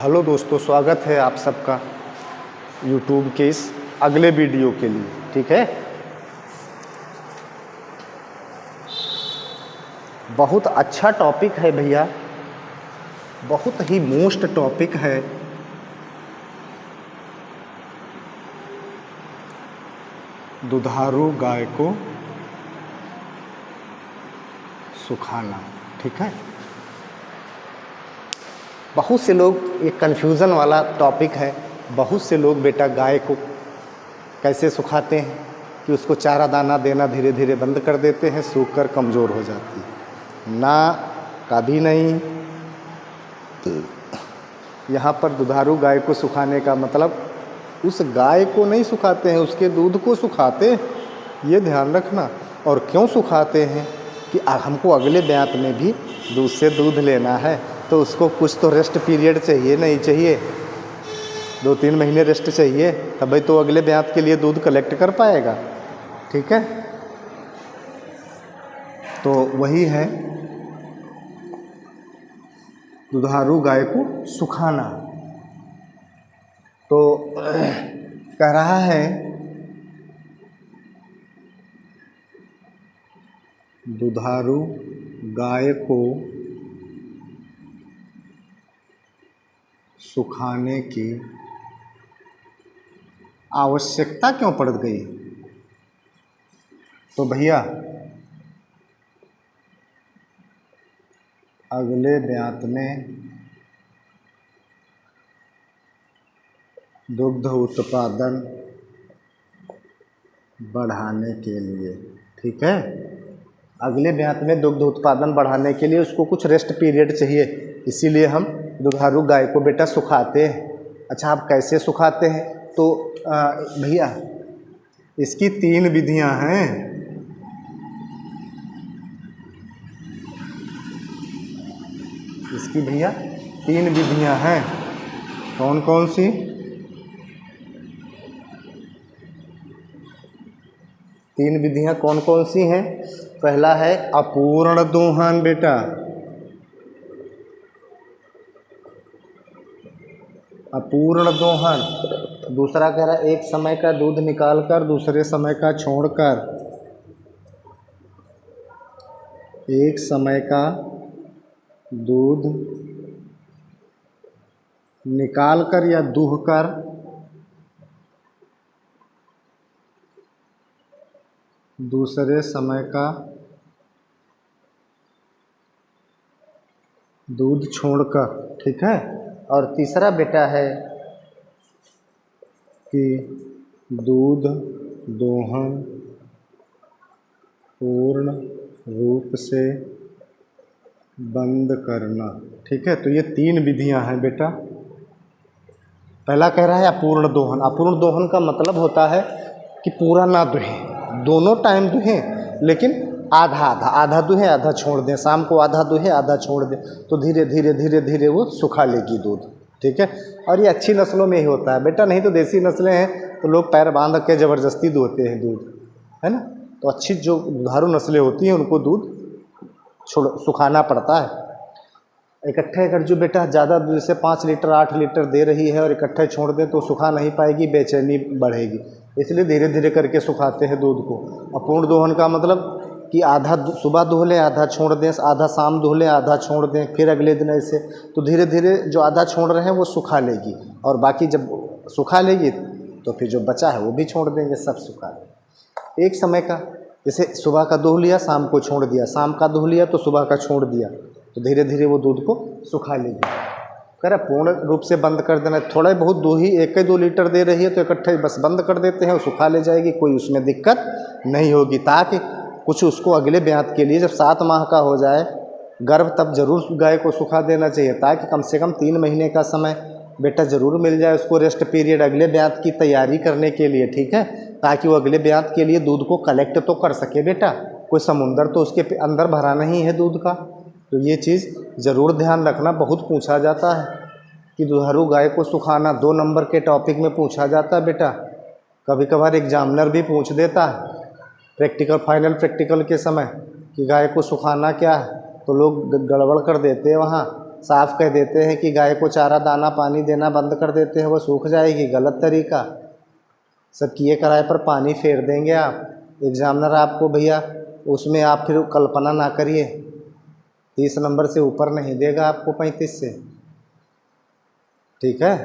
Hello दोस्तों, स्वागत है आप सबका यूट्यूब के इस अगले वीडियो के लिए। ठीक है, बहुत अच्छा टॉपिक है भैया, बहुत ही मोस्ट टॉपिक है। दुधारू गाय को सुखाना। ठीक है, बहुत से लोग, ये कन्फ्यूज़न वाला टॉपिक है। बहुत से लोग बेटा गाय को कैसे सुखाते हैं कि उसको चारा दाना देना धीरे धीरे बंद कर देते हैं, सूख कर कमज़ोर हो जाती है ना, कभी नहीं। यहाँ पर दुधारू गाय को सुखाने का मतलब उस गाय को नहीं सुखाते हैं, उसके दूध को सुखाते हैं, ये ध्यान रखना। और क्यों सुखाते हैं कि हमको अगले ब्यात में भी दूध से दूध लेना है, तो उसको कुछ तो रेस्ट पीरियड चाहिए, नहीं चाहिए 2-3 महीने रेस्ट चाहिए, तभी तो अगले ब्यात के लिए दूध कलेक्ट कर पाएगा। ठीक है, तो वही है दुधारू गाय को सुखाना। तो कह रहा है दुधारू गाय को सुखाने की आवश्यकता क्यों पड़ गई। तो भैया अगले ब्यात में दुग्ध उत्पादन बढ़ाने के लिए, ठीक है, अगले ब्यात में दुग्ध उत्पादन बढ़ाने के लिए उसको कुछ रेस्ट पीरियड चाहिए, इसीलिए हम दुधारू गाय को बेटा सुखाते हैं। अच्छा, आप कैसे सुखाते हैं? तो भैया इसकी 3 विधियां हैं। इसकी भैया 3 विधियां हैं। कौन कौन सी? तीन विधियां कौन कौन सी हैं? पहला है अपूर्ण दोहन बेटा, अपूर्ण दोहन। दूसरा कह रहा है एक समय का दूध निकालकर दूसरे समय का छोड़कर, एक समय का दूध निकालकर या दूहकर दूसरे समय का दूध छोड़कर। ठीक है, और तीसरा बेटा है कि दूध दोहन पूर्ण रूप से बंद करना। ठीक है, तो ये 3 विधियां हैं बेटा। पहला कह रहा है अपूर्ण दोहन। अपूर्ण दोहन का मतलब होता है कि पूरा ना दुहें, दोनों टाइम दुहें, लेकिन आधा आधा, आधा दुहें आधा छोड़ दें, शाम को आधा दुहें आधा छोड़ दें, तो धीरे धीरे धीरे धीरे वो सुखा लेगी दूध। ठीक है, और ये अच्छी नस्लों में ही होता है बेटा, नहीं तो देसी नस्लें हैं तो लोग पैर बांध के ज़बरदस्ती दुहते हैं दूध, है ना। तो अच्छी जो दुधारू नस्लें होती हैं उनको दूध सुखाना पड़ता है। इकट्ठे अगर जो बेटा ज़्यादा जैसे 5 लीटर 8 लीटर दे रही है और इकट्ठे छोड़ दें तो सुखा नहीं पाएगी, बेचैनी बढ़ेगी, इसलिए धीरे धीरे करके सुखाते हैं दूध को। अपूर्ण दोहन का मतलब कि आधा सुबह दुह लें आधा छोड़ दें, आधा शाम दुह लें आधा छोड़ दें, फिर अगले दिन ऐसे, तो धीरे धीरे जो आधा छोड़ रहे हैं वो सुखा लेगी, और बाकी जब सुखा लेगी तो फिर जो बचा है वो भी छोड़ देंगे, सब सुखा लेंगे। एक समय का, जैसे सुबह का दुह लिया शाम को छोड़ दिया, शाम का दुह लिया तो सुबह का छोड़ दिया, तो धीरे धीरे वो दूध को सुखा लेगी। कह रहा पूर्ण रूप से बंद कर देना, थोड़ा बहुत दूही 1-2 लीटर दे रही है तो इकट्ठे बस बंद कर देते हैं और सुखा ले जाएगी, कोई उसमें दिक्कत नहीं होगी, ताकि कुछ उसको अगले ब्यात के लिए जब 7 माह का हो जाए गर्भ, तब जरूर गाय को सुखा देना चाहिए, ताकि कम से कम 3 महीने का समय बेटा ज़रूर मिल जाए उसको रेस्ट पीरियड अगले ब्यात की तैयारी करने के लिए। ठीक है, ताकि वो अगले ब्यात के लिए दूध को कलेक्ट तो कर सके बेटा, कोई समुंदर तो उसके अंदर भरा नहीं है दूध का। तो ये चीज़ ज़रूर ध्यान रखना। बहुत पूछा जाता है कि दुधारू गाय को सुखाना 2 नंबर के टॉपिक में पूछा जाता है बेटा, कभी कभार एग्जामिनर भी पूछ देता है प्रैक्टिकल, फाइनल प्रैक्टिकल के समय कि गाय को सुखाना क्या है, तो लोग गड़बड़ कर देते हैं वहाँ साफ कह देते हैं कि गाय को चारा दाना पानी देना बंद कर देते हैं, वो सूख जाएगी, गलत तरीका। सब किए कराए पर पानी फेर देंगे आप। एग्जामिनर आपको भैया उसमें आप फिर कल्पना ना करिए, 30 नंबर से ऊपर नहीं देगा आपको, 35 से। ठीक है,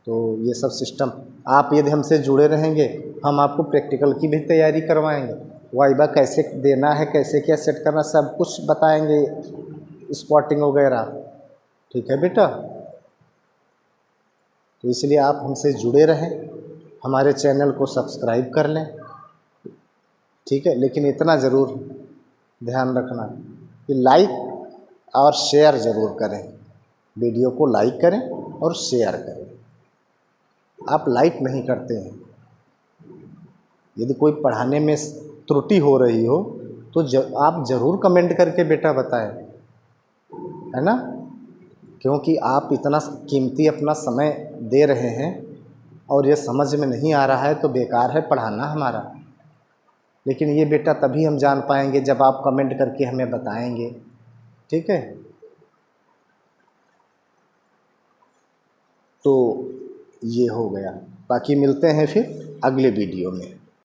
तो ये सब सिस्टम आप यदि हमसे जुड़े रहेंगे, हम आपको प्रैक्टिकल की भी तैयारी करवाएंगे, वाइबा कैसे देना है, कैसे क्या सेट करना, सब कुछ बताएंगे, स्पॉटिंग वगैरह। ठीक है बेटा, तो इसलिए आप हमसे जुड़े रहें, हमारे चैनल को सब्सक्राइब कर लें। ठीक है, लेकिन इतना ज़रूर ध्यान रखना कि लाइक और शेयर ज़रूर करें, वीडियो को लाइक करें और शेयर करें। आप लाइक नहीं करते हैं, यदि कोई पढ़ाने में त्रुटि हो रही हो तो आप ज़रूर कमेंट करके बेटा बताएं, है ना, क्योंकि आप इतना कीमती अपना समय दे रहे हैं और ये समझ में नहीं आ रहा है तो बेकार है पढ़ाना हमारा। लेकिन ये बेटा तभी हम जान पाएंगे जब आप कमेंट करके हमें बताएंगे। ठीक है, तो ये हो गया, बाकी मिलते हैं फिर अगले वीडियो में।